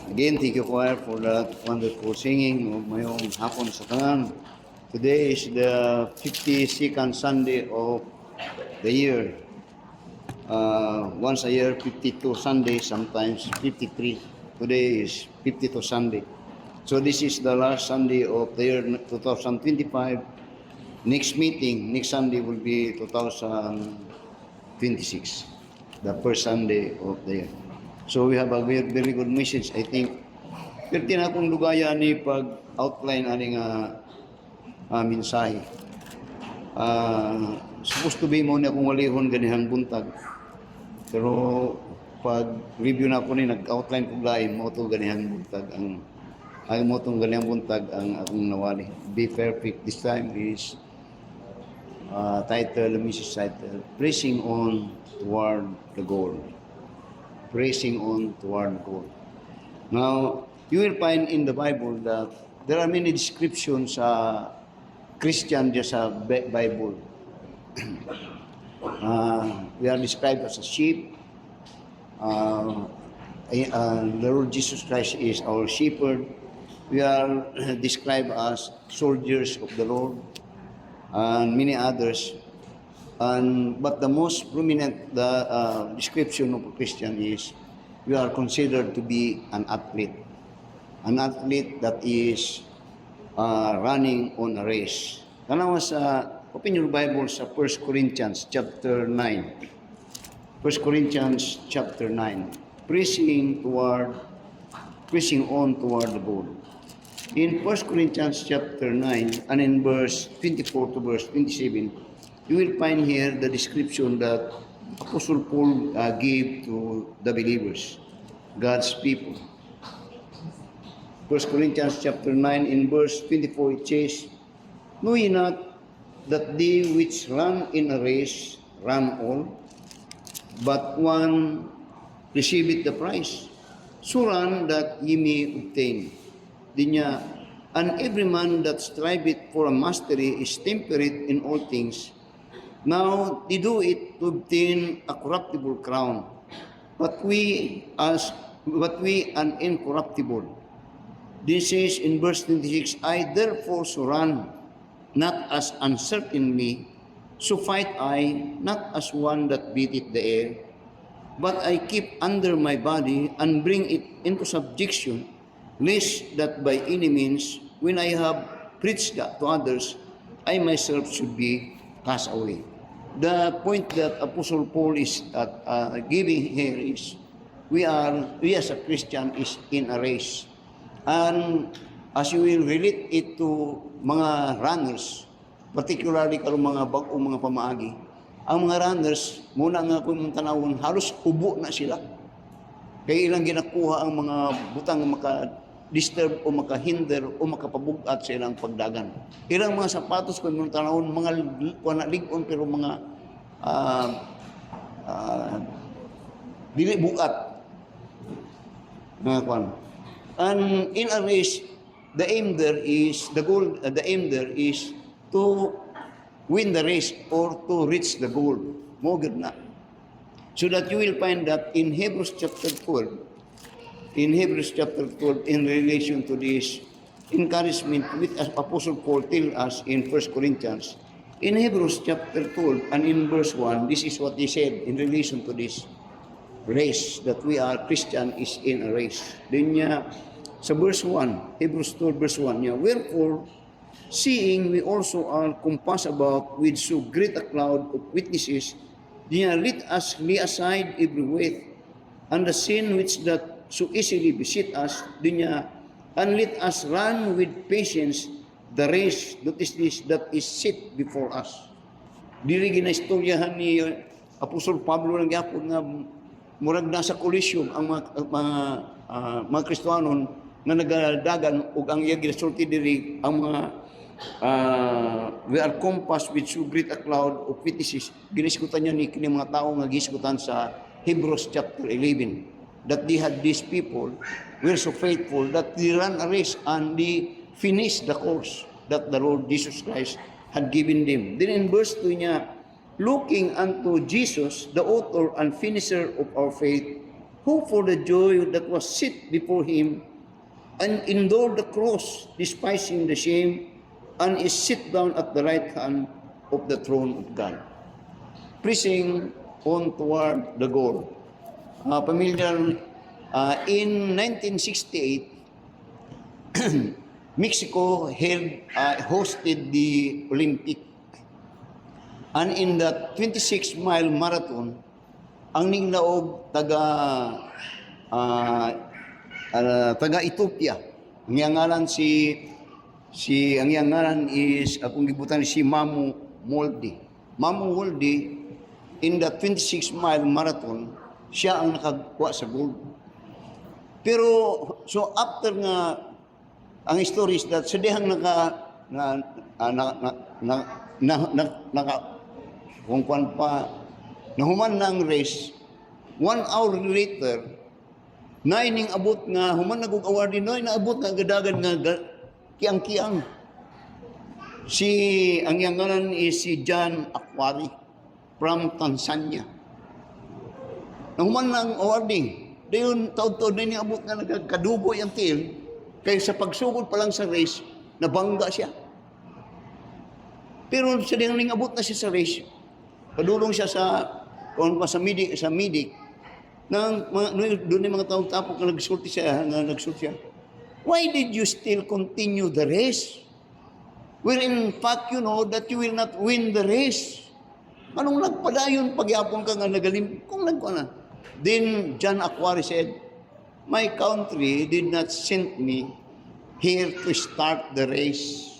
Again, thank you, choir, for that wonderful singing of mayong hapon sa tanan. Today is the 52nd Sunday of the year. Once a year, 52 Sundays, sometimes 53. Today is 52 Sunday. So this is the last Sunday of the year 2025. Next meeting, next Sunday will be 2026, the first Sunday of the year. So we have a very, very good message, I think. Pero tinakong lugaya ni pag-outline aning mensahe. Supposed to be mo na akong walihon ganihang buntag. Pero pag-review na ako ni, nag-outline ko lain mo ito ganihang buntag. Ang mo itong ganihang buntag ang akong nawali. Be perfect. This time is title, message title, Pressing On Toward the Goal. Pressing on toward goal. Now, you will find in the Bible that there are many descriptions sa Christian just sa Bible. We are described as a sheep. The Lord Jesus Christ is our shepherd. We are described as soldiers of the Lord and many others. But the most prominent description of a Christian is we are considered to be an athlete that is running on a race. Tanawa sa open your Bible sa 1 Corinthians chapter 9. 1 Corinthians chapter 9. Pressing on toward the goal. In 1 Corinthians chapter 9 and in verse 24 to verse 27, you will find here the description that Apostle Paul gave to the believers, God's people. 1 Corinthians chapter 9 in verse 24 it says, Know ye not that they which run in a race run all, but one receiveth the prize. So run that ye may obtain. Dinya, and every man that striveth for a mastery is temperate in all things. Now they do it to obtain a corruptible crown, but we an incorruptible. This is in verse 26, I therefore so run, not as uncertainly, so fight I, not as one that beateth the air, but I keep under my body and bring it into subjection, lest that by any means, when I have preached that to others, I myself should be cast away. The point that Apostle Paul is giving here is we as a Christian is in a race. And as you will relate it to mga runners, particularly karong mga bagong mga pamaagi, ang mga runners, muna nga kung tanawon, halos ubo na sila. Kaya ilang ginakuha ang mga butang maka-disturb o maka-hinder o makapabugat sa ilang pagdagan. Ilang mga sapatos kung mga tanawon, mga ligon pero mga dili bukat. Mga kwan. And in a race, the aim there is to win the race or to reach the goal. Mo gud na. So that you will find that in Hebrews chapter 12, in relation to this encouragement with Apostle Paul tell us in 1 Corinthians, in Hebrews chapter 12 and in verse 1, this is what he said in relation to this race that we are Christian is in a race. Then sa verse 1, Hebrews 12 verse 1, wherefore, seeing we also are compassed about with so great a cloud of witnesses, let us lay aside every weight and the sin which that so easily beset us, and let us run with patience the race that is set before us. Dili ginaistoryahan ni Apostol Pablo ng gyapon nga murag nasa kolesyon ang mga Kristiyanon nga nagadagan ug ang iya ginasulti diri ang mga we are compassed with so great a cloud of witnesses. Giniskutan niya ni kini mga tao nga giskutan sa Hebrews chapter 11 that they had these people were so faithful that they ran a race and they finished the course that the Lord Jesus Christ had given them. Then in verse 2 niya, looking unto Jesus, the author and finisher of our faith, who for the joy that was set before him and endured the cross, despising the shame, and is sit down at the right hand of the throne of God, pressing on toward the goal. Familiar, in 1968, Mexico hosted the Olympic. And in the 26-mile marathon, ang ninglaog taga Ethiopia. Ang ngalan ang ngalan is akong gibutan si Mamu Molde. Mamu Molde, in the 26-mile marathon, siya ang nakakuha sa gold. Pero so after nga ang story is that sa dihang kung kuan pa nahuman na ang race, 1 hour later, na ining abot nga human nagug award din na abot nga gadagan nga kiang-kiang. Ang iyang ngalan is si John Akwari from Tanzania. Nahuman na ang awarding. Dayon taud-taud na niabot nga nagkadugo yung team, kaya sa pagsugod pa lang sa race, nabangga siya. Pero sa diyang ningabot na siya sa race, padulong siya sa medic, doon yung mga taong tapok na nagsulti siya. Why did you still continue the race? Well, in fact, you know that you will not win the race. Anong nagpadayon pagyapon ka nga nagalim? Kung nagkana. Then John Akwari said, my country did not send me here to start the race.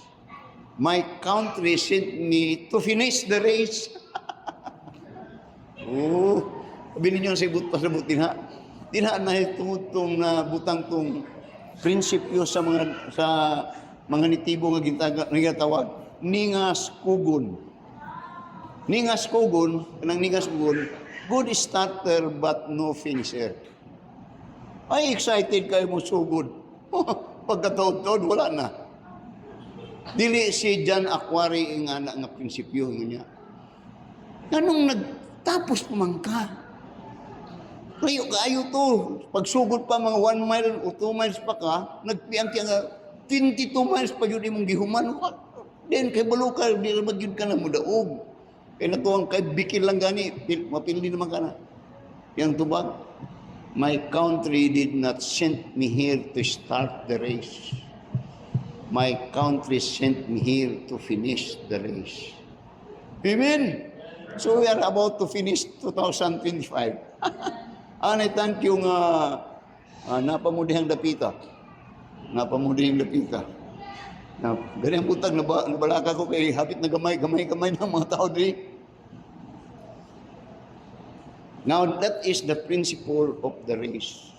My country sent me to finish the race. Oh, sabi ninyo sa pasabot dinha na tungod tong butang tong prinsipyo sa mga nitibo nga ginatawag ningas kugon. Ningas kugon, kanang ningas kugon, good starter but no finisher. Ay excited kayo mo sugod. Pagkataod-taod wala na. Dili si John Akwari nga na nga prinsipyo niya. Anong nagtapos pa man ka? Kayo to. Pagsugod pa mga 1 mile o 2 miles pa ka, nagpiyang nga 22 miles pa yun imong gihuman. Then kay balukal, di na magyud ka na mudaog. Kaya natuwang kay bikil lang gani, mapili naman ka na. Yang tubag, my country did not send me here to start the race. My country sent me here to finish the race. Amen? So we are about to finish 2025. Anay, thank you nga napamudihang dapita. Napamudihang dapita. Ganyan butag, nabalaka ko kay hapit na gamay ng mga tao diri. Now, that is the principle of the race.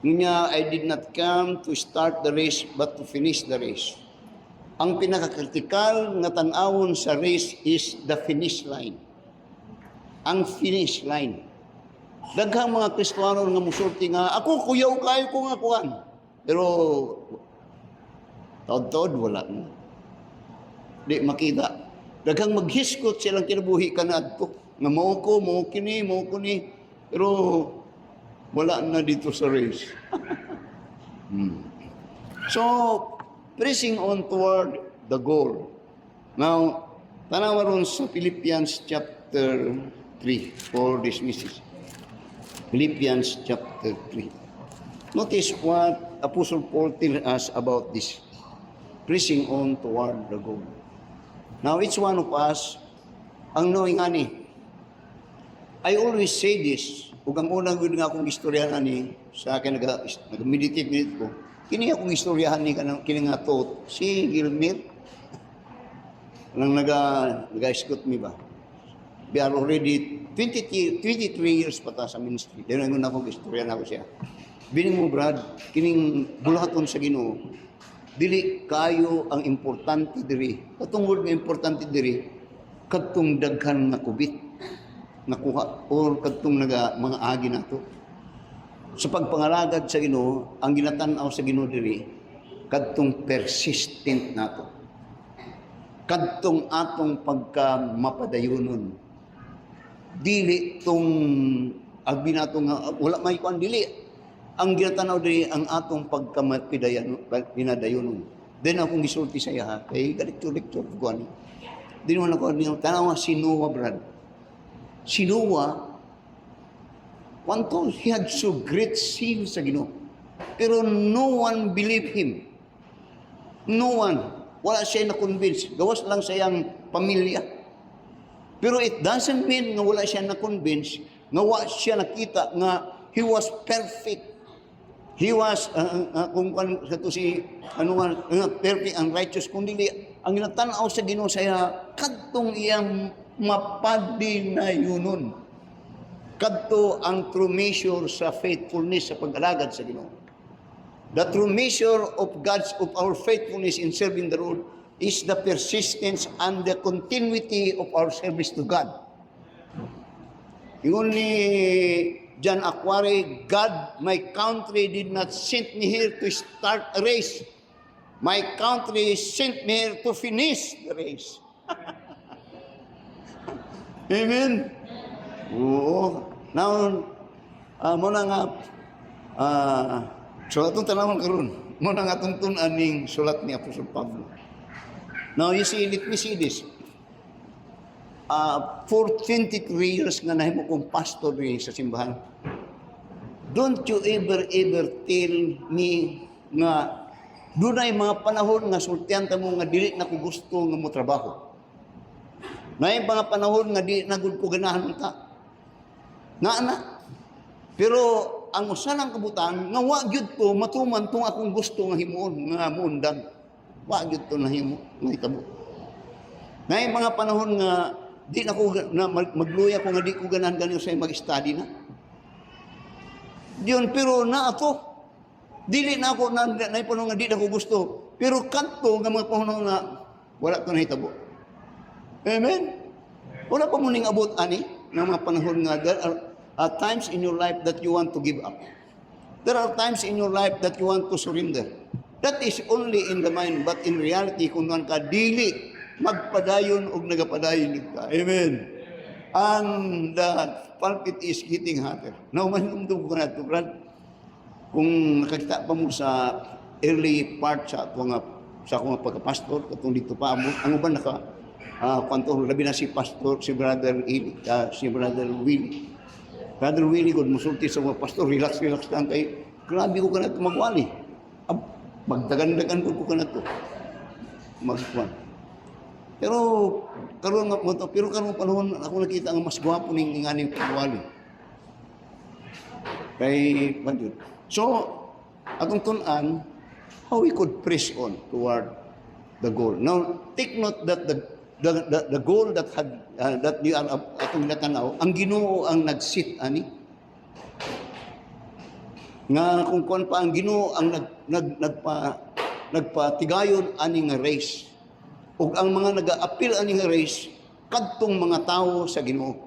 Niya, I did not come to start the race, but to finish the race. Ang pinakakritikal na tanawon sa race is the finish line. Ang finish line. Daghang mga Kristiyano nga musulti nga, ako kuyaw kayo ko nga kuhan. Pero, taod-taod, wala na. Di makita. Daghang maghiskot silang kinabuhi ka na ito. Nga mo kini. Pero, wala na dito sa race. So, pressing on toward the goal. Now, tanawa ron sa Philippians chapter 3 for this message. Philippians chapter 3. Notice what Apostle Paul tells us about this. Pressing on toward the goal. Now, each one of us, ang knowing ani, I always say this, ug ang unang gud nga akong istoryahan ani sa akin nag-meditate ko. Kini akong istoryahan ni kini nga to si Gilmer. Nang naga-scout mi ba? We are already 23 years pa ta sa ministry. Dahil nang akong istoryahan ako siya. Bining mo Brad, kining bulaton sa Ginoo. Dili kayo ang importante diri. Katungod nga importante diri kadtong daghan nga kubit nakuha or kadtong mga agi nato. Sa pagpangalagad sa Ginoo, ang ginatan-aw sa Ginoo diri kadtong persistent nato. Kadtong atong pagka mapadayonon. Dili tong Agbi nato nga wala may kuan dili. Ang ginatanaw diri ang atong pinadayon. Then akong gisulti sa iya, kay galiktor-liktor ko ani. Di naman ako tanaw si Noah, brad. Si Noah, he had so great zeal sa Ginoo. Pero no one believed him. No one. Wala siya na-convince. Gawas lang sa iyang pamilya. Pero it doesn't mean nga wala siya na-convince, nga wala siya nakita nga he was perfect. He was, kung sa to si, perfect and righteous, kung dili, ang ginatanaw sa Ginoo saya, kadtong iyang mapadi na yunon. Kadto ang true measure sa faithfulness sa pag-alagad sa Ginoo. The true measure of our faithfulness in serving the Lord is the persistence and the continuity of our service to God. Ingon ni John Aquare, God, my country did not send me here to start a race. My country sent me here to finish the race. Amen? Oo. Now, muna nga, sulatong tanawang karon. Muna nga itong tunaning sulat ni Apostol Pablo. Now, you see, let me see this. For 23 years nga nahimo kong pastor rin sa simbahan. Don't you ever tell me nga doon ay mga panahon nga sultihan ta mo nga dili na ko gusto nga mo trabaho. May mga panahon nga di na gud ko ganahan ta. Na. Pero ang usa lang kabutan nga wa gyud to matuman tong akong gusto nga himuon nga mundan. Wa gyud to nahimo nga hitabo. May mga panahon nga di na ko na magluya ko nga di ko ganahan ganyo sa mag-study na. Diyon pero na ato. Dili na ako na panahon nga di na ko gusto. Pero kanto nga mga panahon nga wala to nahitabo. Amen. Wala pa mo ning abot ani ng mga panahon nga there are times in your life that you want to give up. There are times in your life that you want to surrender. That is only in the mind, but in reality, kung naman ka dili, magpadayon o nagapadayon ka. Amen. And the pulpit is getting hotter. Now, manumdum ko na ito, Brad. Kung nakakita pa mo sa early part sa akong pagkapastor, katong dito pa, ang uban kwanto, labi na si pastor, si Brother Willie. Brother Willie, kung musulti sa mga pastor, relax lang kay, grabe ko ka na ito magwali. Magdagan-dagan ko ka na ito. Magkwan. Pero, karoon panahon, ako nakita ang mas gwapo ng inganing pagwali. Kay, bandit. So, atong tunan, how we could press on toward the goal. Now, take note that the goal that you are atong natanaw, ang Ginoo ang nag-sit ani. Nga kung kuan pa ang Ginoo ang nagpatigayon ani nga race. Ug ang mga naga-appeal ani nga race kadtong mga tawo sa Ginoo.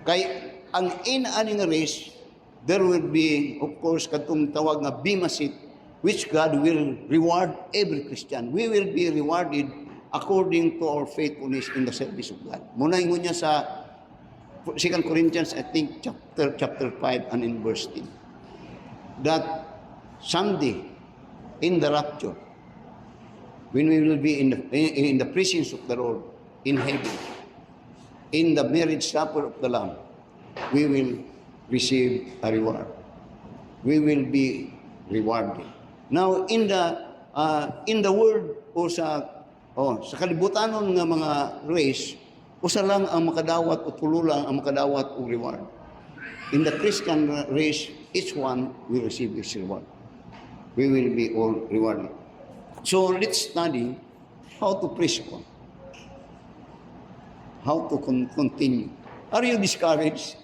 Kay ang ani nga race, there will be, of course, katong tawag nga bema seat, which God will reward every Christian. We will be rewarded according to our faithfulness in the service of God. Muna ingon niya sa 2 Corinthians, I think, chapter 5 and in verse 10. That someday, in the rapture, when we will be in the presence of the Lord, in heaven, in the marriage supper of the Lamb, we will receive a reward. We will be rewarded. Now, in the world o sa kalibutanon nga mga race, usa lang ang makadawat o tulo lang ang makadawat o reward. In the Christian race, each one will receive his reward. We will be all rewarded. So let's study how to press on. How to continue. Are you discouraged?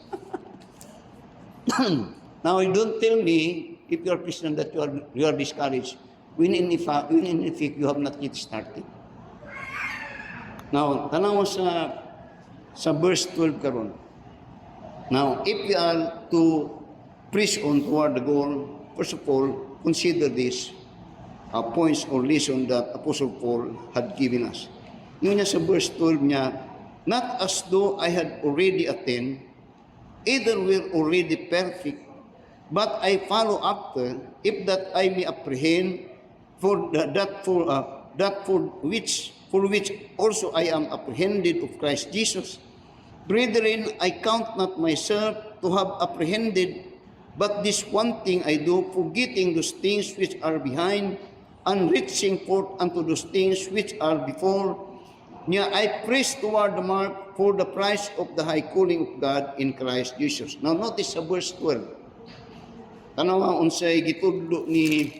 Now, don't tell me, if you are Christian, that you are discouraged, when in fact you have not yet started. Now, tanaw sa verse 12 karon. Now, if we are to press on toward the goal, first of all, consider this points or lesson that Apostle Paul had given us. Yun niya sa verse 12 niya, not as though I had already attained, either were already perfect, but I follow after, if that I may apprehend that for which also I am apprehended of Christ Jesus. Brethren, I count not myself to have apprehended, but this one thing I do, forgetting those things which are behind, and reaching forth unto those things which are before. I press toward the mark for the prize of the high calling of God in Christ Jesus. Now notice sa verse 12. Tanawa unsay gitudlo ni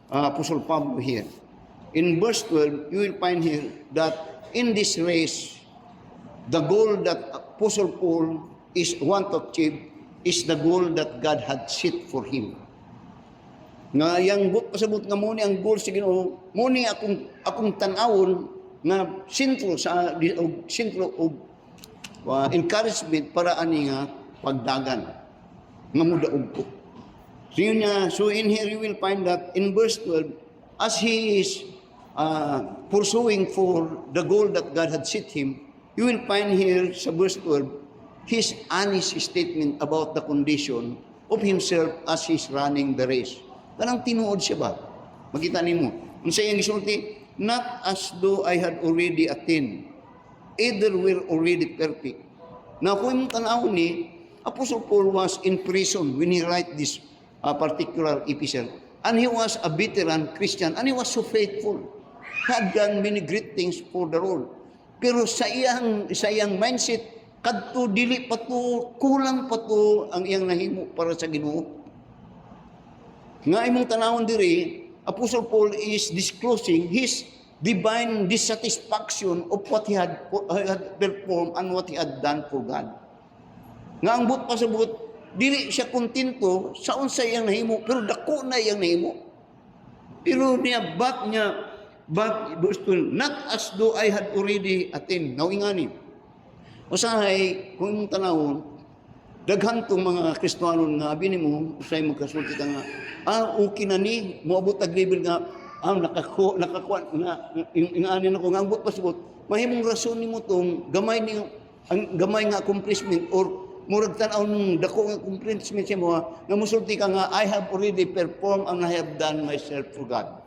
Apostle Pablo here. In verse 12, you will find here that in this race, the goal that Apostle Paul is want to achieve is the goal that God had set for him. Nga yang pasabot nga muni ang goal sa Ginoo, muni akong tan-awon nga sentro of encouragement para ani nga pagdagan nga mudaog ko. So in here you will find that in verse 12, as he is pursuing for the goal that God had set him, you will find here sa verse 12, his honest statement about the condition of himself as he's running the race. Kanang tinuod siya ba? Makita nimo. Unsa iyang gisulti? Not as though I had already attained, either were already perfect. Now, kung yung tanaw ni, Apostle Paul was in prison when he write this particular epistle. And he was a veteran Christian, and he was so faithful. Had done many great things for the Lord. Pero sa iyang mindset, kadto dili pa to, kulang pa to ang iyang nahimo para sa Ginoo. Nga imong tanawon diri, Apostle Paul is disclosing his divine dissatisfaction of what he had performed and what he had done for God. Nga ang but pasabot, dili siya kontento sa unsa iyang nahimo, pero dako na iyang nahimo. Pero verse 12, not as though I had already attained. Now ingani, usahay kung tanawon, daghan tong mga Kristiyano nga abi nimo usay magkasulti ka nga okay na ni moabot tag level nga nakakuha na ingani nako nga ambot pasabot mahimong rason nimo tong gamay nga accomplishment or murag tan-aw nung dako nga accomplishment siya mo nga mosulti ka nga I have already performed and I have done myself for God.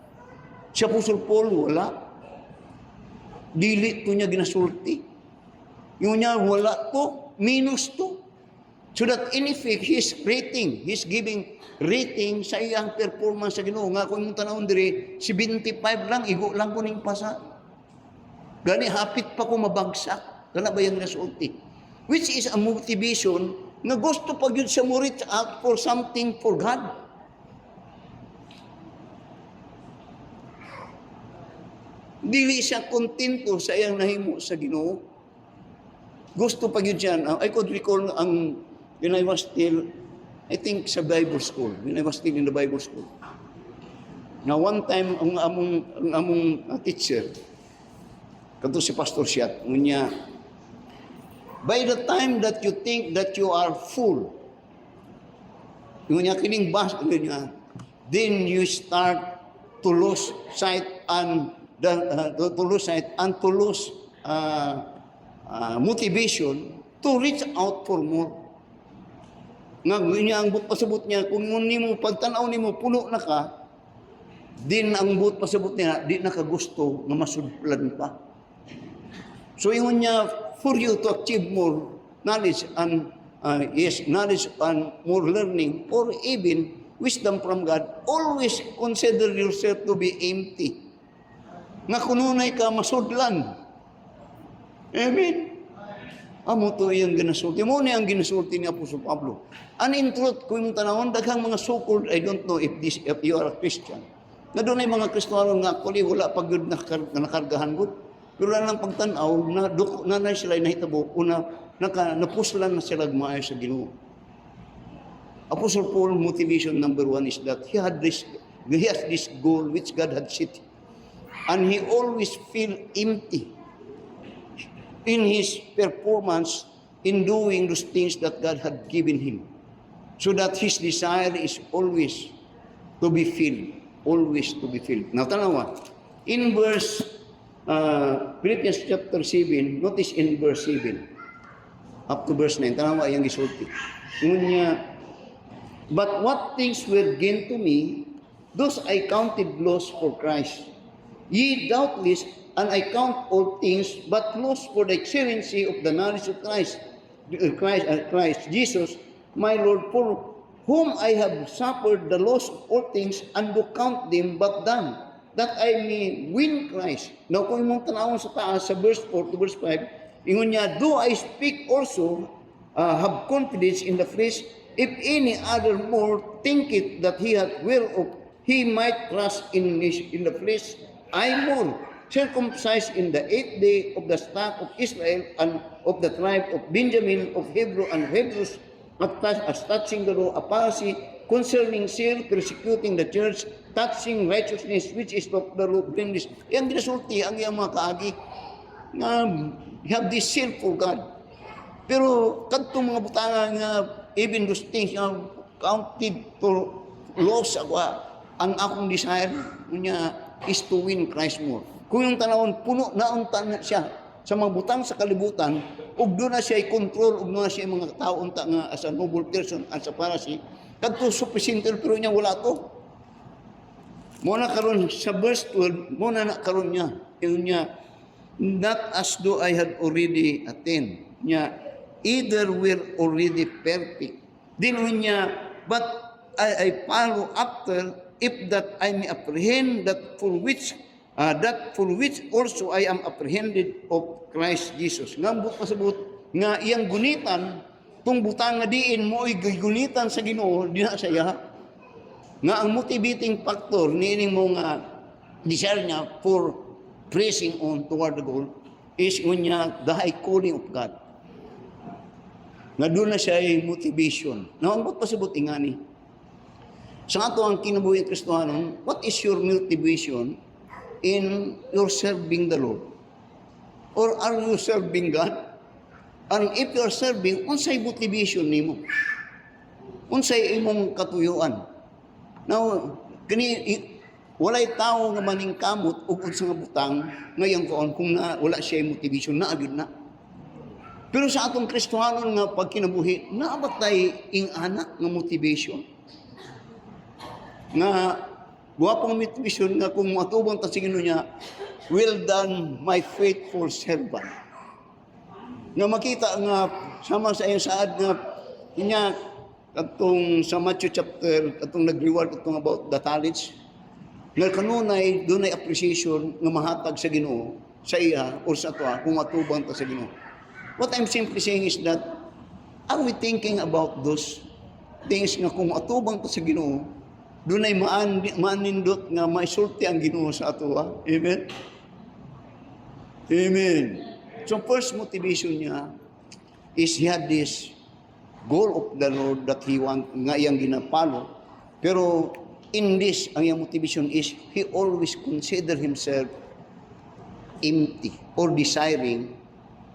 Si Apostle Paul wala, dili to niya ginasulti, yung niya wala to, minus to. So that in effect, he's giving rating sa iyang performance sa Ginoo. Nga kung yung tanawon diri, 75 lang, igo lang ko ning pasa. Gani, hapit pa ko mabagsak. Kana ba yung nasulti? Which is a motivation na gusto pag yun siya mo reach out for something for God. Dili siya kontento sa iyang nahimo sa Ginoo. Gusto pag yun siya. I could recall when I was still, I think sa Bible school, when I was still in the Bible school. Now one time, ang among teacher, kanto si Pastor Siat, ngunya, by the time that you think that you are full, ngunya kining bas, ngunya, then you start to lose sight and to lose motivation to reach out for more. Nga niya ang but pasabot niya, kung nimo pagtanaw nimo puno na ka, din ang but pasabot niya, di na ka gusto nga masudlan pa. So ingon niya, for you to achieve more knowledge and knowledge and more learning or even wisdom from God, always consider yourself to be empty. Nga kununay ka masudlan. Amen. Amo to yung ginasulti. Mo ni ang ginasulti ni Apostle Pablo. And in truth, kung yung tanawon, daghang mga so-called, I don't know if you are a Christian. Na doon ay mga Kristiyano nga, actually, wala pag yun nakargahan ko. Pero lang lang pagtanaw, na sila nahitabo, napuslan na sila maayo sa Ginoo. Apostle Paul, motivation number 1 is that he has this goal which God had set. And he always feel empty in his performance in doing those things that God had given him. So that his desire is always to be filled. Always to be filled. Now, tanawa, in verse Philippians chapter 7, notice in verse 7. up to verse 9. Tanawa iyang gisulti. Ingon niya, but what things were gained to me, those I counted loss for Christ. Ye doubtless, and I count all things but loss for the excellency of the knowledge of Christ Jesus, my Lord, for whom I have suffered the loss of all things, and do count them but dung, that I may win Christ. Now, kung mong tanawon sa taas, sa verse 4 to verse 5, ingon niya, do I speak also, have confidence in the flesh, if any other more thinketh that he hath whereof he might trust in the flesh, I more circumcised in the 8th day of the stock of Israel and of the tribe of Benjamin of Hebrew and Hebrews, as touching the law, apostasy, concerning zeal, persecuting the church, touching righteousness, which is of the law, blameless. Yang ginasulti ang iyang mga kaagi nga have this zeal for God. Pero kadtong mga butanga nga even those things nga counted for loss ako, ang akong desire niya is to win Christ more. Kung yung tanawon puno naunta na siya sa mga butang sa kalibutan, ug doon na siya i-control, ug doon na siya mga tao unta nga as a noble person, as a Pharisee, kadto sufficient pero niya wala to. Muna karon sa verse 12, muna na karon niya, yun niya, not as though I had already attained. Niya, either we're already perfect. Then niya, but I follow after, if that I may apprehend that for which also I am apprehended of Christ Jesus. Ngambot pasabot nga iyang gunitan, tung butang nga diin mo ay gunitan sa Ginoo, di na saya. Nga ang motivating factor niining mo nga desire niya for pressing on toward the goal is unya the high calling of God. Nga doon na siya ay motivation. Ngambot pasabot ingani. Sa ato ang kinabuhi Kristohanon, what is your motivation in your serving the Lord? Or are you serving God? And if you are serving, unsay motivation nimo? Unsay imong katuyuan? Now, walay tao nga maningkamot ug unsa nga butang ngayong kaon kung wala siya motivation na agud na. Pero sa atong Kristohanon nga pagkinabuhi, naabatay ing anak nga motivation. Nga guwapong motivation nga kung matubang ta sigino niya, well done my faithful servant. Nga makita nga sama sa iyang saad nga niya katong sa Matthew chapter katong nag-reward katong about the talents. Nga kanunay dunay appreciation nga mahatag sa Ginoo sa iya or sa ato kung matubang ta sa Ginoo. What I'm simply saying is that are we thinking about those things nga kung matubang ta sa Ginoo, dunay maanindot nga maisulti ang Ginoo sa ato. Amen? Amen. So first motivation niya is he had this goal of the Lord that he want nga iyang ginapalo. Pero in this, ang iyang motivation is he always consider himself empty or desiring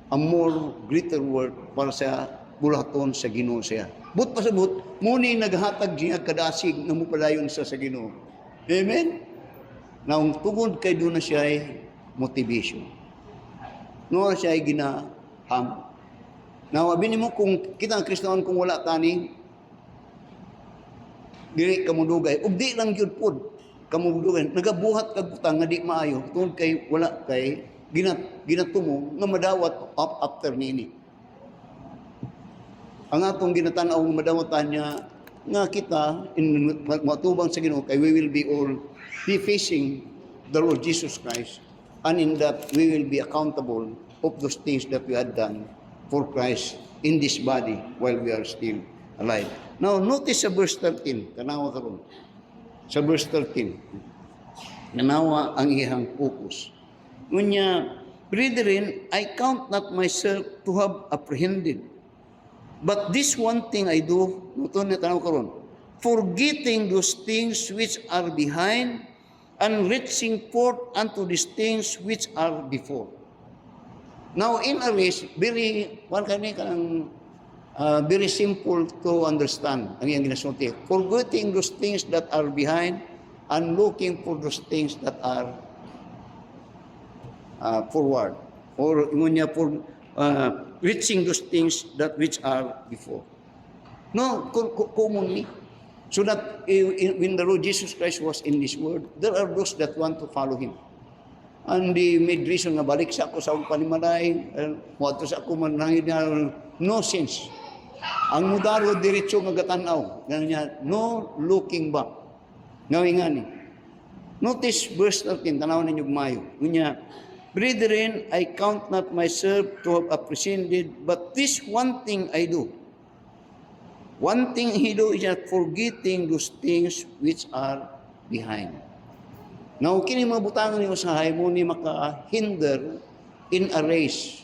a more greater work para sa bulaton sa Ginoo siya. But pasabot, muni naghatag niya kadasig na mupadayon sa Ginoo. Amen? Naung tungod kay doon na siya ay motivation. Noon siya ay ginaham. Now, abinin mo kung kita ang Kristoon kung wala tani, dili kamudugay. Ug di lang yun po, kamudugay. Nagabuhat kag butang nga di maayo. Tungod kay wala kay ginatumo nga madawat up after nini. Ang atong ginatanaw ng madawatan niya nga kita in matubang sa Ginoo kay we will be all be facing the Lord Jesus Christ, and in that we will be accountable of those things that we had done for Christ in this body while we are still alive. Now notice sa verse 13, tanawa karon. Sa verse 13. Nanawa ang iyang focus. Ngunya, brethren, I count not myself to have apprehended. But this one thing I do, ito na tanaw karon, forgetting those things which are behind and reaching forth unto these things which are before. Now in a race, very simple to understand ang iyang ginasulti. Forgetting those things that are behind and looking for those things that are forward. Or ingon niya reaching those things that which are before. No, commonly. So that when the Lord Jesus Christ was in this world, there are those that want to follow Him. And they made reason nga balik sa ako sa akong panimalay, wato sa ako manangin na no sense. Ang mudaro diretso nga gatanaw, ganyan, no looking back. Ngawin nga ni. Notice verse 13, tanaw ninyo mayo. Ngunya, brethren, I count not myself to have apprehended, but this one thing I do. One thing he do is that forgetting those things which are behind. Now, kini mga butangan ni usahay mo ni maka-hinder in a race.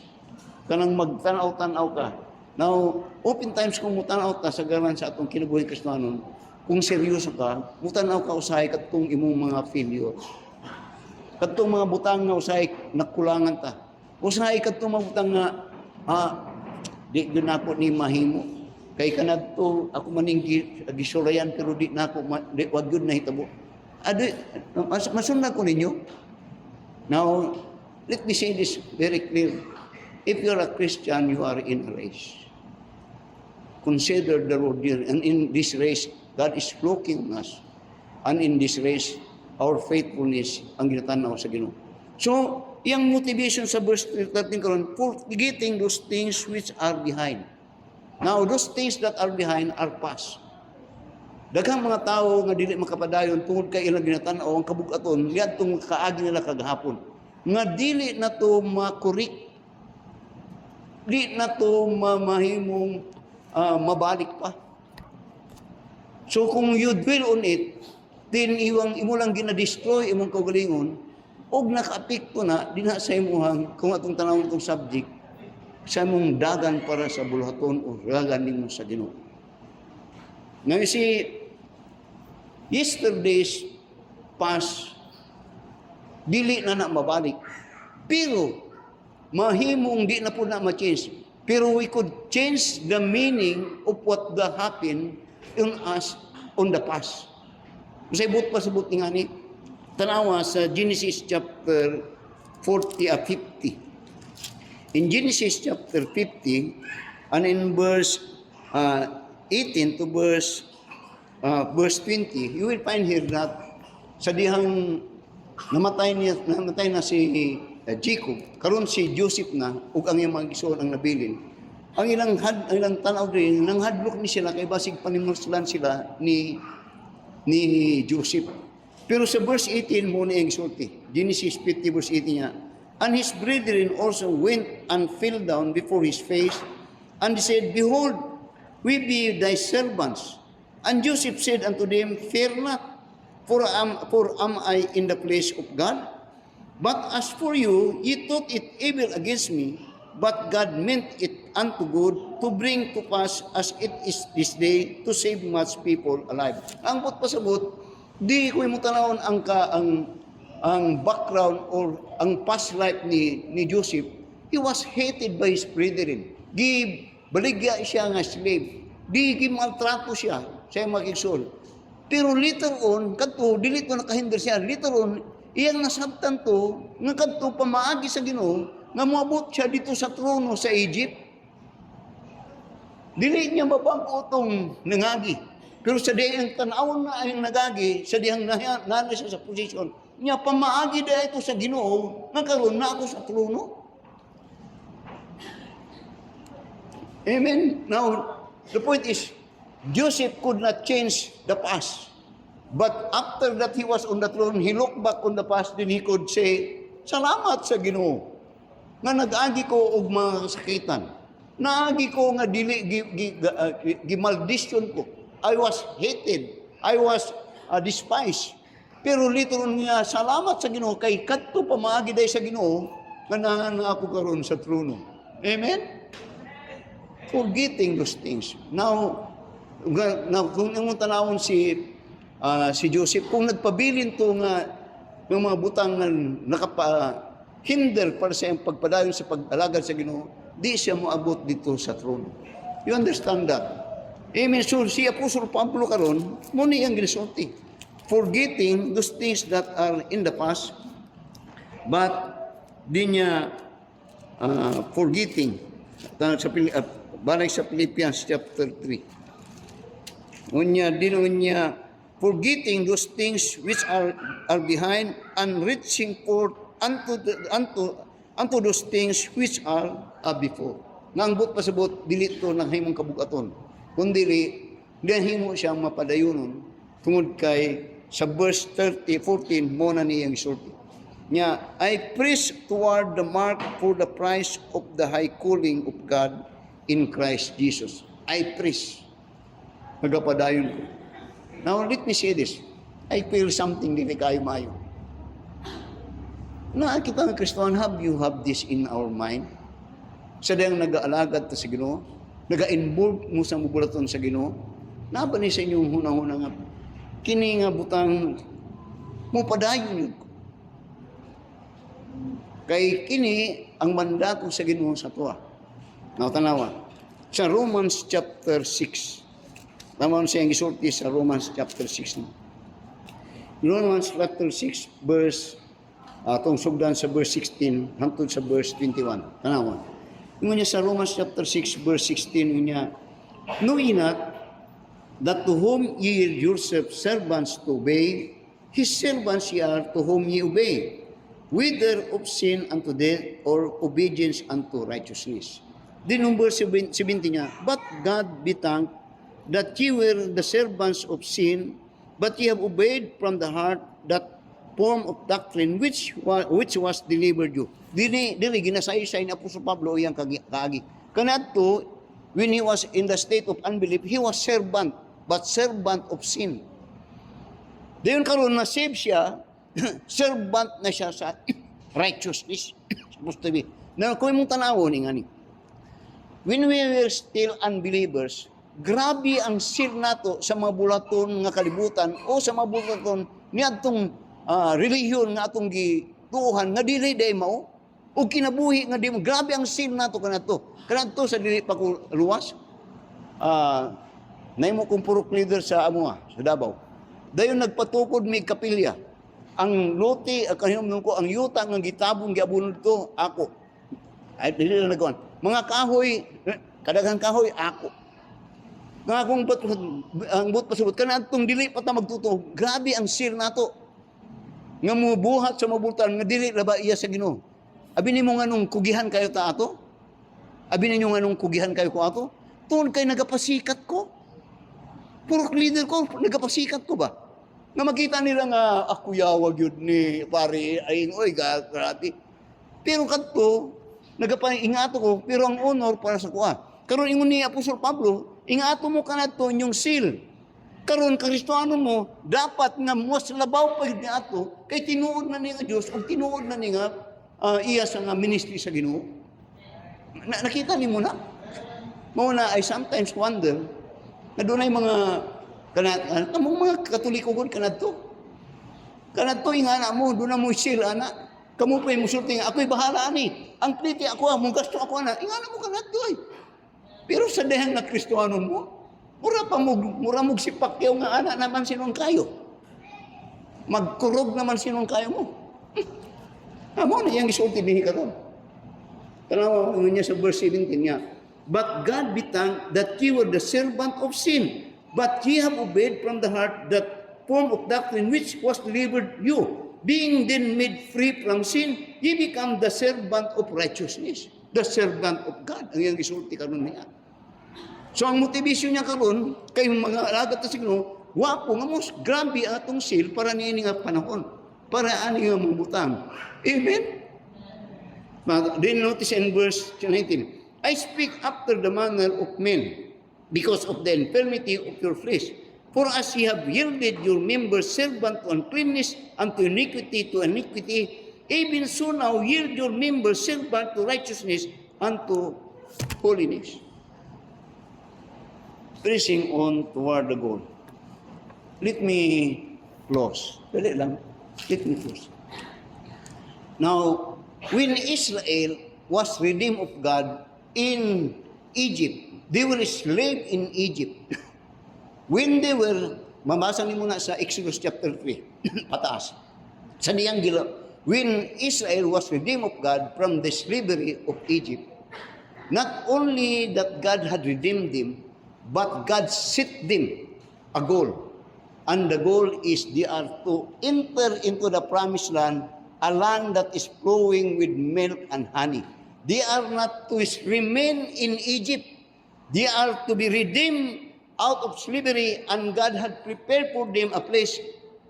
Kanang magtanaw-tanaw ka. Now, open times kung mutanaw ta sa garan sa atong kinabuhi Kristiyanon, kung seryoso ka, mutanaw ka usahay katong imong mga failures. Katong mga butang nga usahay nakulangan ta. Usahay katong mga butang nga, di ginako ni mahimo. Kay kanadto ako maning gisurayan pero di na ako wag yun nahitabo. Adi masunod ko ninyo. Now, let me say this very clear. If you are a Christian, you are in a race. Consider the Lord dear, and in this race, God is looking on us. And in this race, our faithfulness ang ginatanaw sa Ginoo. So, yung motivation sa verse 13 karon, forgetting those things which are behind. Now, those things that are behind are past. Daghang mga tao nga dili makapadayon tungod kay ilang ginatanaw ang kabug-aton niadtong kaagi nila kagahapon. Nga dili na to makorek, di na to mahimong mabalik pa. So kung you dwell on it, then imo lang gina-destroy imong kaugalingon og naka-apekto na dinha sa imuhang kung atong tanawon itong subject sa mong dagan para sa buluhaton o dagan nimo sa Ginoo. Ngayon yesterday's past, dili na mabalik. Pero, mahimong di na po na ma-change. Pero we could change the meaning of what that happened in us on the past. Kasi but pa sabot nga ni, tanawa sa Genesis chapter 50. In Genesis chapter 50, and in verse 18 to verse 20, you will find here that sa dihang namatay na si Jacob, karon si Joseph na, ug ang iyang mga igsoon ang nabilin. Ang ilang tanaw din, nang hadlok ni sila, kay basig panimursulan sila ni Joseph. Pero sa verse 18 mo na yung sulti, Genesis 50 verse 18 niya, and his brethren also went and fell down before his face, and said, Behold, we be thy servants. And Joseph said unto them, Fear not, for am I in the place of God? But as for you, ye thought it evil against me, but God meant it unto good, to bring to pass as it is this day, to save much people alive. Ang pasabot, di ko mo tanawon ang background or ang past life ni Joseph. He was hated by his brethren. Baligya siya nga slave. Maltrato siya sa magigsoon. Pero later on, kadto dili to nakahinder siya. Later on, iyang nasabtan to nga kadto pamaagi sa Ginoo nga moabot siya dito sa trono sa Egypt. Dili niya mabangko tong nangagi. Pero sa diyang tanawon na ang nagagi, sa diyang nana siya sa posisyon, niya pamaagi da ito sa Ginoo nga karon na ako sa trono. Amen. Now, the point is, Joseph could not change the past. But after that he was on the throne, he looked back on the past, then he could say, Salamat sa Ginoo nga nag-agi ko og mga sakitan. Naagi ko nga dili gimaldisyon ko. I was hated. I was despised. Pero later on niya, salamat sa Ginoo kay kadto pamaagi day sa Ginoo nga na ako karon sa trono. Amen. Forgetting those things. Now kung imong tanawon si Joseph, kung nagpabilin to nga ng mga butang nga nakapa-hinder para sa iyang pagpadayon sa pag-alagad sa Ginoo, di siya moabot dito sa trono. You understand that? Amen. So si Apostol Pablo karon mo ni ang ginisulti, forgetting those things that are in the past, but di niya forgetting Balik sa Philippians chapter 3. Unya, forgetting those things which are behind and reaching forth unto those things which are before. Nangbot pasabot, dili to ng himong kabugaton. Kundi himo siyang mapadayunon tungod kay sa verse 14 mo na niyang isulti. Nya, I press toward the mark for the prize of the high calling of God in Christ Jesus. I press. Nagapadayon ko. Now, let me say this. I feel something dili kayo maayo. Kita ng Kristohan, have you have this in our mind? Sa dayang nag-aalagad ta sa Ginoo, nag-involve mo sa mubulaton sa Ginoo, naba ni sa inyong hunang-hunang nga, kini nga butang mo padayon yun. Kay kini ang mandato sa Ginoo sa tuwa. Now, tanawa. Sa Romans chapter 6. Tama siyang gisulti sa Romans chapter 6. Romans chapter 6 verse atong sugdan sa verse 16 hangtod sa verse 21. Tanawa. Ingon niya sa Romans chapter 6 verse 16 niya, know ye not that to whom ye yourself servants to obey, his servants ye are to whom ye obey, whether of sin unto death or obedience unto righteousness. Then in verse 17 niya, but God be thanked that ye were the servants of sin, but ye have obeyed from the heart that form of doctrine which was delivered you. Dili ginasay-say ni Apostol Pablo iyang kaagi. Kanadto, when he was in the state of unbelief, he was servant, but servant of sin. Dayon karon na save siya, servant na siya sa righteousness. Supposed to be. Na kung mong tanawon ngani. When we were still unbelievers, grabe ang sin nato sa mga bulaton nga kalibutan o sa mga bulaton niadtong relihiyon nga atong gituhan nga dili day mao o kinabuhi nga di mo. Grabe ang sin nato kanato. Kanato sa dili pa ko luwas. Nahimo kong purok leader sa amuha, sa Davao. Dayon nagpatukod mi kapilya. Ang lote, kahinom ko, ang yuta nga gitabong giabunod ko, ako. Ay, dili na nagawan. Mga kahoy, kadaghang kahoy, ako. Nga akong ang but pasubot, kanatong dili pa ta magtuto. Grabe ang sir nato. Nga mo buhat sa mabultan, nga dili laba iya sa Ginoo. Abi nimo nganong kugihan kayo ta ato? Abi ninyo nganong kugihan kayo ko ato? Tuon kay nagapasikat ko. Purok leader ko, nagapasikat ko ba? Nga makita nila nga, ako yawag yun ni pare, ay, oy, grabe. Pero kadto, nagapaingato ko, pero ang honor para sa kuha. Karon ingon ni Apostol Pablo, ingato mo kanadto yung seal. Karon Kristohano mo, dapat nga mas labaw pa ni ato, kay tinuod na ni nga Diyos, o tinuod na ni nga iya sa nga ministry sa Ginoo. Nakita ni mo na? Muna, I sometimes wonder, na doon ay mga among mga Katoliko gud kanadto. Kanadto ingana mo, doon na mo seal ana. Kamu pa mo sulti nga ako'y bahala ani. Ang pliti ako, mong gasto ako ana. Ingana mo kanadto ay. Pero sa dehang na Kristohanon mo, mura mo sipakyaw nga ana naman sinong kayo. Magkurog naman sinong kayo mo. Amo na yang isulti dinhi karon. Tanaw niya sa verse 17 niya. But God be thanked that ye were the servant of sin, but ye have obeyed from the heart that form of doctrine which was delivered you. Being then made free from sin, ye become the servant of righteousness, the servant of God. Ang iyang gisulti karon niya. So ang motivation niya karon kay mga alagat ta signo, wapo nga mos grabe atong seal para niini nga panahon, para ani nga mabutang. Amen. Then notice in verse 19. I speak after the manner of men, because of the infirmity of your flesh. For as ye have yielded your members servant to uncleanness, unto iniquity to iniquity, even so now yield your members servant to righteousness, unto holiness. Pressing on toward the goal. Let me close. Dali lang. Let me close. Now, when Israel was redeemed of God in Egypt, they were slave in Egypt. When they were, mabasa ni muna sa Exodus chapter 3, pataas. Sa niyang gila, when Israel was redeemed of God from the slavery of Egypt, not only that God had redeemed them, but God set them a goal. And the goal is they are to enter into the promised land, a land that is flowing with milk and honey. They are not to remain in Egypt. They are to be redeemed out of slavery, and God had prepared for them a place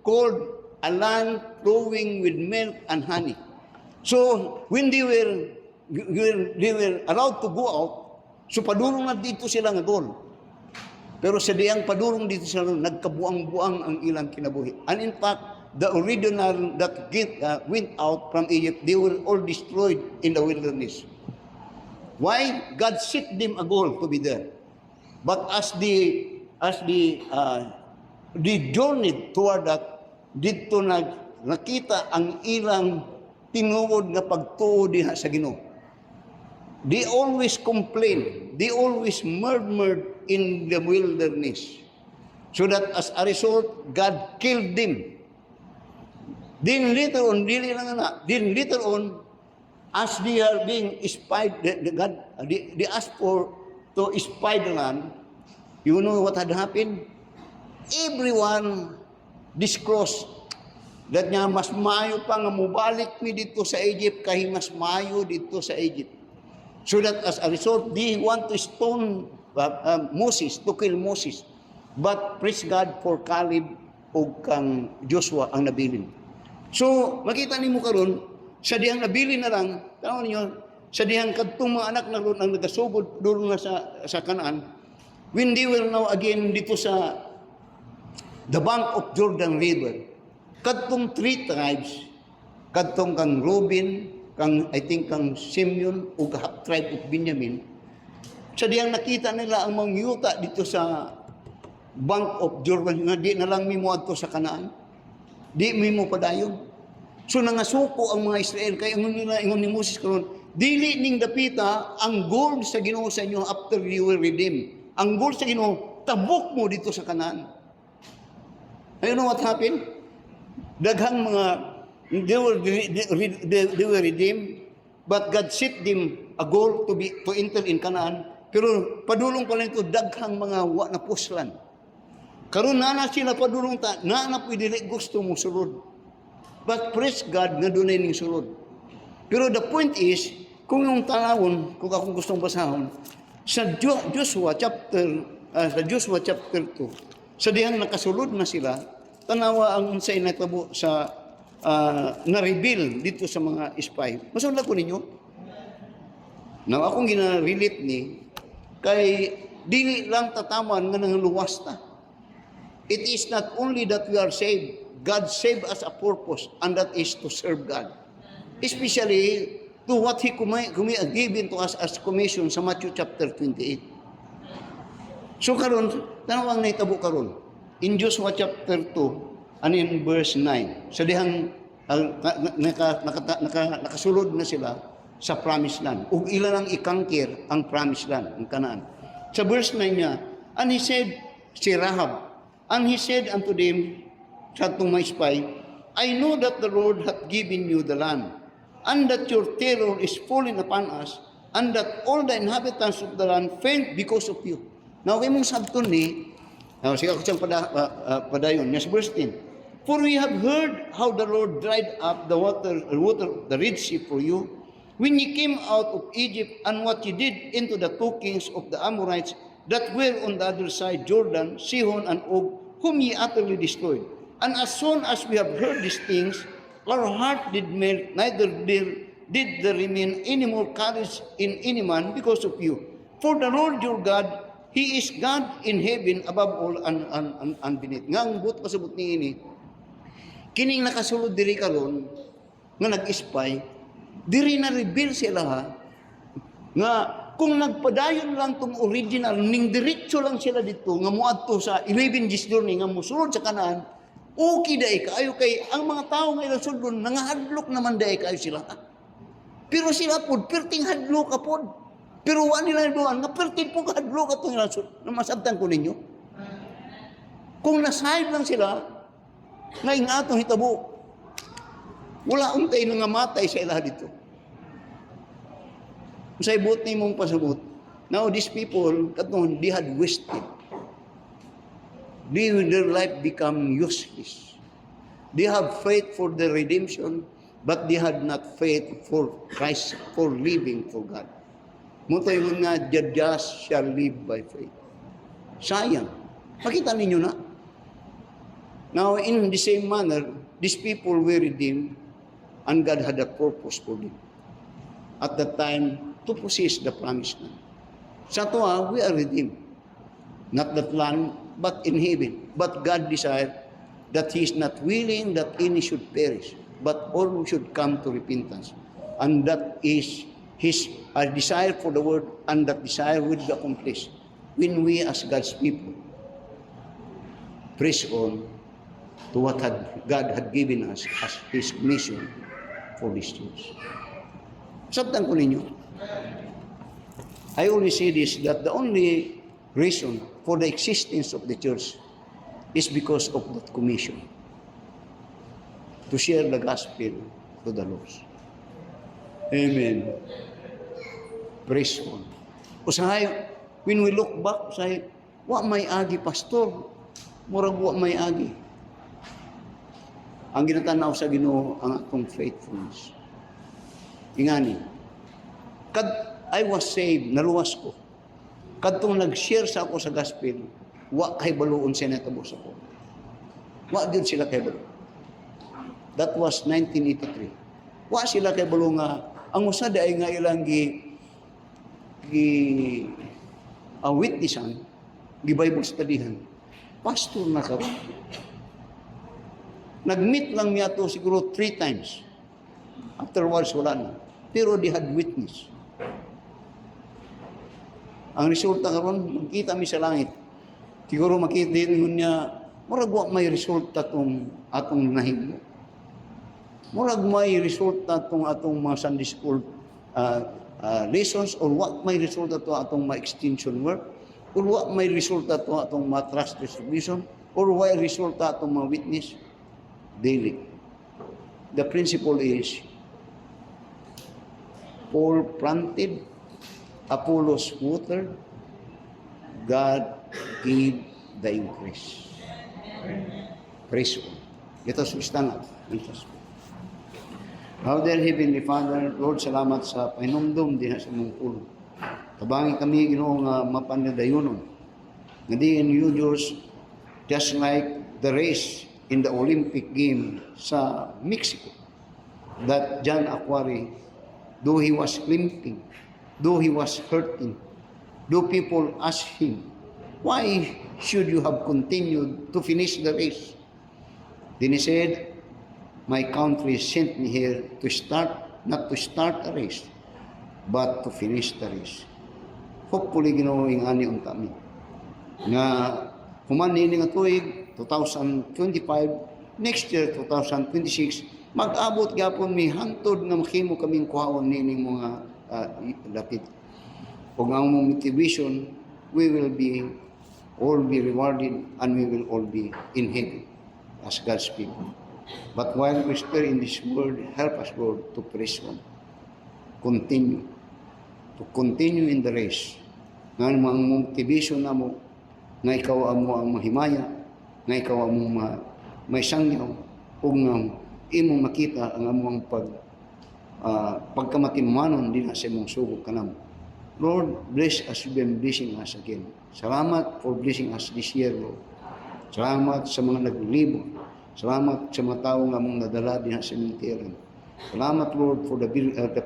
called a land flowing with milk and honey. So, when they were allowed to go out, so padulong na dito sila nga goal. Pero sa diyang padulong dito sila, nagkabuang-buang ang ilang kinabuhi. And in fact, the original that went out from Egypt, they were all destroyed in the wilderness. Why? God set them a goal to be there. But as they journeyed toward that, dito nakita ang ilang tinuod nga pagtuo diha sa Ginoo. They always complain. They always murmured in the wilderness. So that as a result, God killed them. Then later on, as they are being spied, they asked to spy the land. You know what had happened? Everyone disclosed that nga mas maayo pa nga mubalik mi dito sa Egypt kay mas maayo dito sa Egypt. So that as a result, they want to stone Moses, to kill Moses. But praise God for Caleb o kang Joshua ang nabilin. So, makita nimo karon sa dihang nabilin na lang, tanaw niyo, sa dihang kadtong mga anak na ron ang nagasugod doon na sa Canaan, when they were now again dito sa the bank of Jordan River, kadtong 3 tribes, kadtong kang Reuben, I think kang Simeon, o half tribe of Benjamin, sa diyang nakita nila ang mga yuta dito sa bank of Jordan, nga di na lang mimo adto sa Canaan, di mimo padayon. So nangasuko ang mga Israel, kaya ingon ni Moses karon, dili ning dapita ang goal sa Ginoo sa inyo after you will redeem. Ang goal sa Ginoo, tabok mo dito sa Canaan. You know what happened? Daghang mga they were redeemed, but God set them a goal to enter in Canaan. Pero padulong pala ito, daghang mga wa na puslan. Karon na sila padulong na pwede gusto mo sulod. But praise God nga dunay ning sulod. Pero the point is, kung yung tanawon, kung akong gustong basahon, sa Joshua chapter 2, sa dihang nakasulod na sila, tanawa ang unsay natabo sa na-reveal dito sa mga spy. Masunod ko ninyo. Now, akong gina-relate ni, kay dili lang tataman nga nang luwas ta. It is not only that we are saved, God saved us a purpose, and that is to serve God. Especially to what He given to us as commission sa Matthew chapter 28. So karon, tanawang naitabo karon. In Joshua chapter 2, and in verse 9, sa dihang nakasulod na sila sa promised land. Ug ilan ang ikangkir ang promised land, ang Canaan. Sa verse 9 niya, and he said, si Rahab, and he said unto them, sa itong may spy, I know that the Lord hath given you the land, and that your terror is fallen upon us, and that all the inhabitants of the land faint because of you. Now, kay mong sabton ni, sige ako siyang padayon, yes, verse 10. For we have heard how the Lord dried up the water, the Red Sea for you, when ye came out of Egypt, and what ye did into the 2 kings of the Amorites that were on the other side Jordan, Sihon and Og, whom ye utterly destroyed. And as soon as we have heard these things, our heart did melt, neither did there remain any more courage in any man because of you. For the Lord your God, He is God in heaven above all and beneath. Nga ang buot pasabot ni ini, kining nakasulod diri karon nga nag-spy, diri na reveal sila ha, nga kung nagpadayon lang tong original, ning diretso lang sila dito, nga muadto sa 11 days journey, nga musulod sa Canaan, okay dahi kaayo kay ang mga tao nga ilang sulod, nangahadlok naman dahi kaayo sila. Pero sila po, perting hadlok ka po. Pero wa nila doon, nga perting po hadlok ka itong ilang sulod. Namasabtan ko ninyo. Kung nasahib lang sila, nga ingatong hitabo, wala untay na nga matay sa ilaha dito. Kung sa ibot ni mong pasabot, now these people, katong, they had wasted. Their life become useless. They have faith for the redemption, but they had not faith for Christ, for living for God. Mutoy mo nga, the just shall live by faith. Sayang. Makita ninyo na. Now, in the same manner, these people were redeemed, and God had a purpose for them. At that time, to possess the promised land. Sa tuwa, we are redeemed. Not that land, but in heaven. But God desired that He is not willing that any should perish, but all should come to repentance. And that is His desire for the world, and that desire will be accomplished when we as God's people press on to what God had given us as His mission for this church. Sabtan ko ninyo, I only say this, that the only reason for the existence of the church is because of that commission to share the gospel to the lost. Amen. Praise God. Usahay, when we look back, usahay, wa may agi, pastor. Murag wa may agi. Ang ginatanaw sa Ginoo ang atong faithfulness. Ingani, kad I was saved, naluwas ko. Kadtong nag-share sa ako sa gospel, wa kay baluon siya natabos ako. Wa gyud sila kay baluon. That was 1983. Wa sila kay baluon nga ang usa ay nga ilang witnessan, gi Bible studyhan. Pastor na karon. Nag-meet lang niya to siguro 3 times. Afterwards, wala na. Pero they had witness. Ang resulta karon, magkita mi sa langit. Siguro makita din niya, murag wa may resulta atong nahimo. Murag may resulta atong mga Sunday school lessons, or what may resulta to atong mga extension work, or what may resulta to atong mga trust distribution, or what resulta atong mga witness daily. The principle is Paul planted, Apollos watered, God gave the increase. Praise God. Ito sa stand up. How dear Heavenly Father, Lord, salamat sa pahinumdum din sa mong pulo. Tabangi kami, Ginoo, nga mapanadayonon. Nga di in you, Diyos, just like the race in the Olympic game sa Mexico, that John Aquari, though he was limping, though he was hurting, though people asked him, why should you have continued to finish the race? Then he said, my country sent me here to start, not to start a race, but to finish the race. Hopefully, Ginoo, ingani unta mi. Nga, human nini nga tuig, 2025, next year, 2026, mag-abot gyapon mi hantod nga mahimo kaming kuhaon nining mga lapit. Kung ang mong motivation, we will all be rewarded, and we will all be in heaven as God's people. But while we stay in this world, help us, Lord, to press on. Continue. To continue in the race. Nga ang motivation na mo, nga ikaw mo ang mahimaya, nga ikaw ang may sangyaw, o nga imong makita ang among pagkamatimanon din sa imong sugod kanamo. Lord, bless us, you've been blessing us again. Salamat for blessing us this year, Lord. Salamat sa mga naglibot. Salamat sa mga tao nga mong nadala din sa cemetery. Salamat, Lord, for the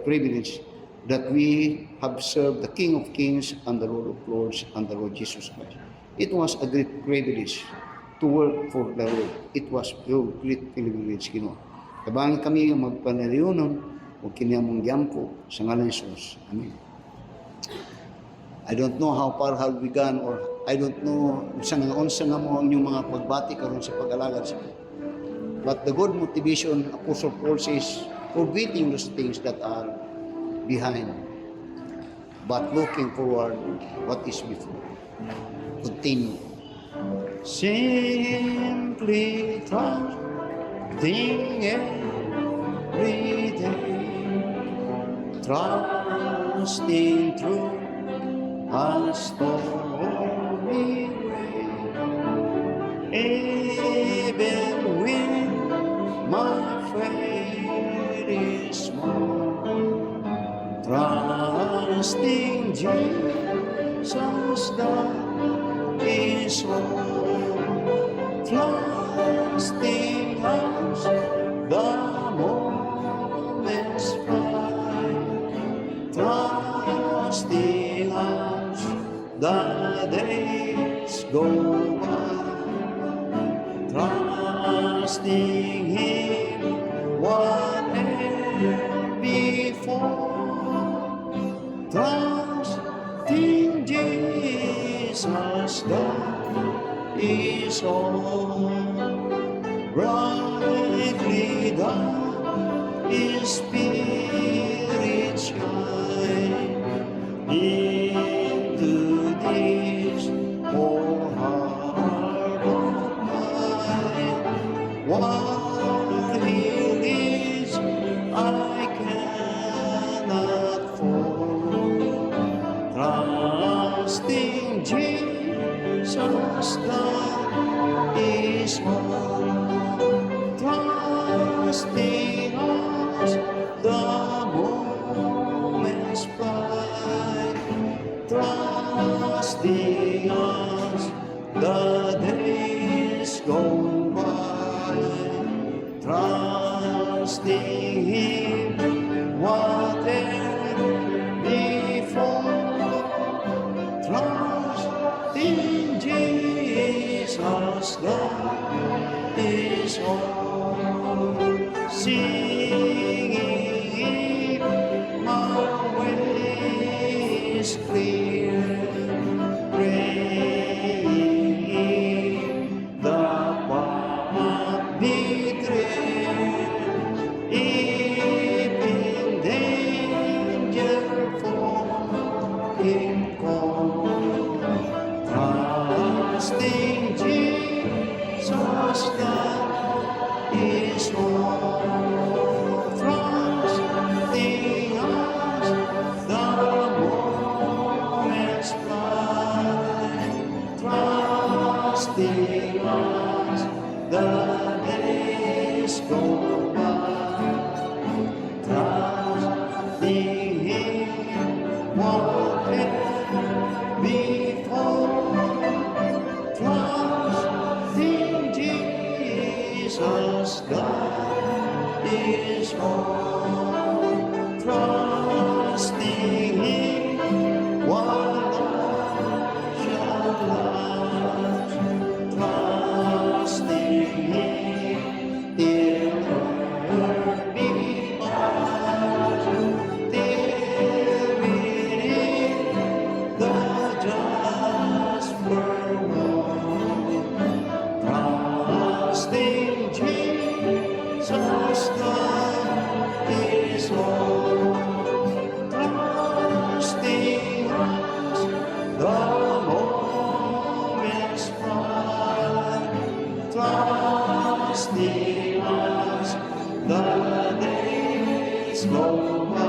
privilege that we have served the King of Kings and the Lord of Lords and the Lord Jesus Christ. It was a great privilege to work for the Lord. It was a great privilege, Ginoo. Tabangan kami yung magpanalionon o kiniyamong gyampo sa ngalan ni Jesus. Amen. I don't know how far have we gone, or I don't know unsa nga mo ang inyong mga pagbati karon sa pag-alagad sa Ginoo. But the good motivation, Apostle Paul says, forgetting those things that are behind, but looking forward what is before. Continue. Simply trusting every day, trusting trusting through a stormy way. Even when my faith is small, trusting Jesus, that is all. Trusting us, the moments fly. Trusting us, the days go by. Trusting Him, whatever before. Trusting Jesus, that is all. Brightly the Spirit shine into this poor heart of mine. What He is, I cannot fall. Trusting Jesus, that is all. Trusting us, the moments fly. Trusting us, the days go by. Trusting Him, whatever before. Trusting Jesus, that is all. Singing, my way is clear. Praying, the path be clear. If in danger for Him call, trusting Jesus, that is all. Trusting us, the moments fly. Trusting us, the days go by. Trusting Him, whatever before. Trusting Jesus, that is all. Trusting Him, what shall last. Trusting Him, till earth be past. Till we reach the Jasper wall. Trusting Jesus, that is all. Trusting us, the moments fly. Trusting us, the days go by.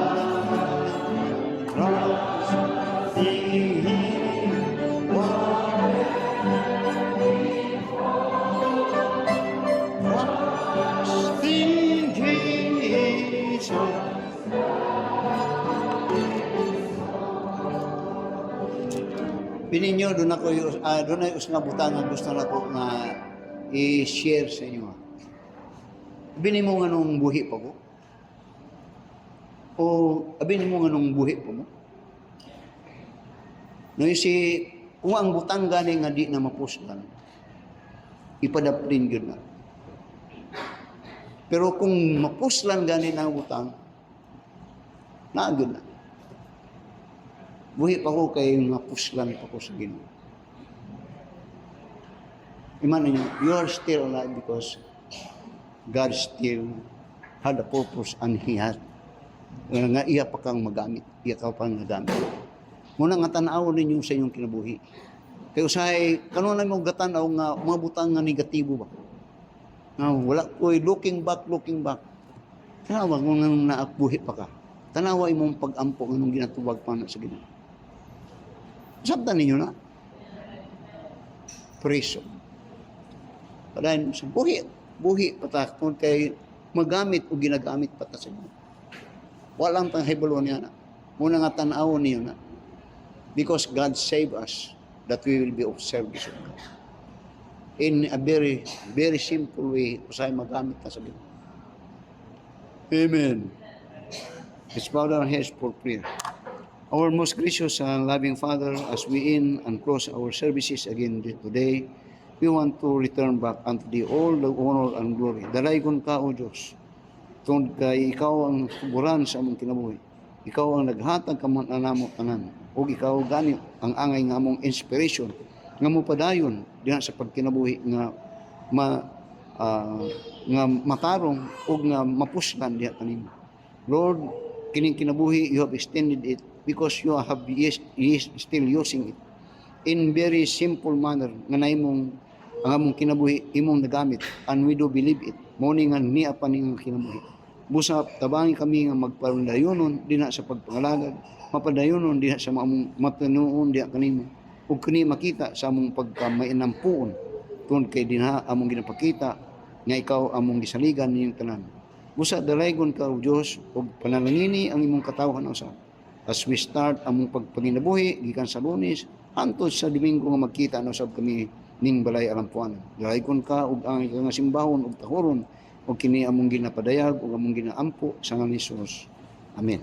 Trusting Him, trusting Jesus. Pininyo, doon ako doon ay nga butang nga gusto na ko nga i-share sa inyo. Abinin mo nga nung buhi pa ko? O abinin mo nga nung buhi pa mo? No, kung ang butang gani nga di na mapuslan, ipadaplin yun na. Pero kung mapuslan gani na butang, naagod na. Buhi pa ko kay mapuslan pa ko sa Ginoo. Imagine nyo, you are still alive because God still had a purpose and He had. Nga iya pa kang magamit, iya ka pang nagamit. Muna nga tanaw ninyo sa inyong kinabuhi. Kaya usahay, kanon na mo gatanaw nga mga butang nga negatibo ba? Nga wala ko'y looking back. Kaya wag mo nang naakbuhi pa ka. Tanawa imong pag-ampo nganong ginatubag pa na sa Ginoo. Sabtan ninyo na. Preso. Padayon sa buhi pata kung kay magamit o ginagamit pata sa Ginoo. Walang panghibalo niya na. Muna nga tan-awon niyo na. Because God save us that we will be of service of God. In a very, very simple way, usay magamit na sa Ginoo. Amen. Let's bow our heads for prayer. Our most gracious and loving Father, as we in and close our services again today, we want to return back unto Thee all the honor and glory. Dalaygon ka, O Diyos. Tungod kay Ikaw ang tuburan sa among kinabuhi. Ikaw ang naghatag ka man anamo tanan. O Ikaw gani ang angay nga among inspiration nga mo padayon diha sa pagkinabuhi nga nga matarong o nga mapuslan diha kanimo. Lord, kining kinabuhi, you have extended it because you have still using it in very simple manner nga naimong ang among kinabuhi imong nagamit, and we do believe it. Mao ni nga niya pa ning kinabuhi. Busa tabangi kami nga magpadayonon dinha sa pagpangalagad, mapadayonon dinha sa among matunuon diha kanimo, ug kini makita sa among pagkamainampuon tungod kay dinha among ginapakita nga ikaw among gisaligan niyong tanan. Busa dalaygon ka, O Dios, ug panalangini ang imong katawhan usab. As we start among pagpanginabuhi gikan sa Lunes hangtod sa Domingo nga magkita na usab kami ning balay alampuanan. Dalaygon ka ug ang nga simbahon ug tahuron ug kini among ginapadayag ug among ginaampo sa ngalan ni Jesus. Amen.